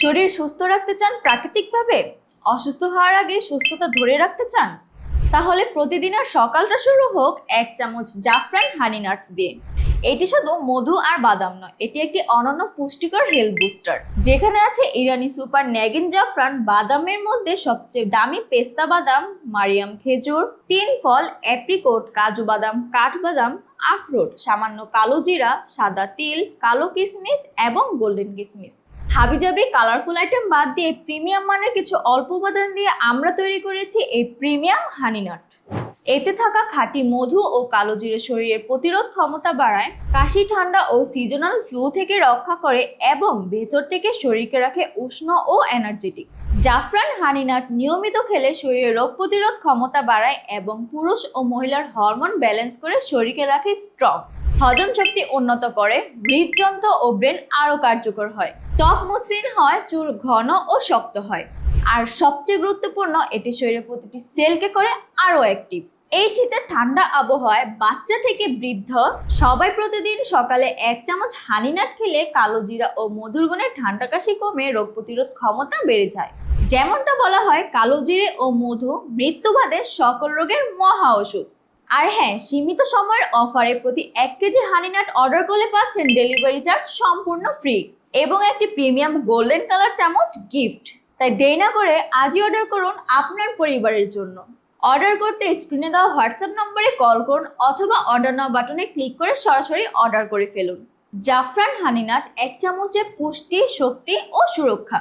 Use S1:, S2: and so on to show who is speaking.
S1: শরীর সুস্থ রাখতে চান প্রাকৃতিকভাবে? অসুস্থ হওয়ার আগে সুস্থতা ধরে রাখতে চান? তাহলে প্রতিদিনের সকালটা শুরু হোক 1 চামচ জাফরান হানি নাটস দিয়ে। এটি শুধু মধু আর বাদাম নয়, এটি একটি অনন্য পুষ্টিকর হেলথ বুস্টার। যেখানে আছে ইরানি সুপার ন্যাগিন জাফরান, বাদামের মধ্যে সবচেয়ে দামি পেস্তা বাদাম, মারিয়াম খেজুর, 3 ফল, অ্যাপ্রিকোট, কাজু বাদাম, কাঠবাদাম, আখরোট, সামান্য কালো জিরা, সাদা তিল, কালো কিশমিশ এবং গোল্ডেন কিশমিশ। হাবিজাবি কালারফুল আইটেম বাদ দিয়ে প্রিমিয়াম মানের কিছু অল্প উপাদান দিয়ে আমরা তৈরি করেছি এই প্রিমিয়াম হানি নাট। এতে থাকা খাঁটি মধু ও কালো জিরে শরীরের প্রতিরোধ ক্ষমতা বাড়ায়, কাশি, ঠান্ডা ও সিজনাল ফ্লু থেকে রক্ষা করে এবং ভেতর থেকে শরীরকে রাখে উষ্ণ ও এনার্জেটিক। জাফরান হানি নাট নিয়মিত খেলে শরীরের রোগ প্রতিরোধ ক্ষমতা বাড়ায় এবং পুরুষ ও মহিলার হরমোন ব্যালেন্স করে শরীরকে রাখে স্ট্রং। হজম শক্তি উন্নত করে, হৃদযন্ত্র ও ব্রেন আরো কার্যকর হয়, ত্বক মসৃণ হয়, চুল ঘন ও শক্ত হয়, আর সবচেয়ে গুরুত্বপূর্ণ, এটি শরীরের প্রতিটি সেলকে করে আরো অ্যাক্টিভ। এই শীতের ঠান্ডা আবহাওয়ায় বাচ্চা থেকে বৃদ্ধ সবাই প্রতিদিন সকালে 1 চামচ হানি নাট খেলে কালো জিরা ও মধুর গুণে ঠান্ডা কাশি কমে রোগ প্রতিরোধ ক্ষমতা বেড়ে যায়। যেমনটা বলা হয়, কালো জিরে ও মধু মৃত্যুবাদে সকল রোগের মহা ওষুধ। আর হ্যাঁ, সীমিত সময়ের অফারে প্রতি 1 কেজি হানি নাট অর্ডার করলে পাচ্ছেন ডেলিভারি চার্জ সম্পূর্ণ ফ্রি এবং একটি প্রিমিয়াম গোল্ডেন কালার চামচ গিফট। তাই দেরি না করে আজই অর্ডার করুন আপনার পরিবারের জন্য। অর্ডার করতে স্ক্রিনে দেওয়া হোয়াটসঅ্যাপ নম্বরে কল করুন অথবা অর্ডার নাও বাটনে ক্লিক করে সরাসরি অর্ডার করে ফেলুন। জাফরান হানি নাট 1 চামচে পুষ্টি, শক্তি ও সুরক্ষা।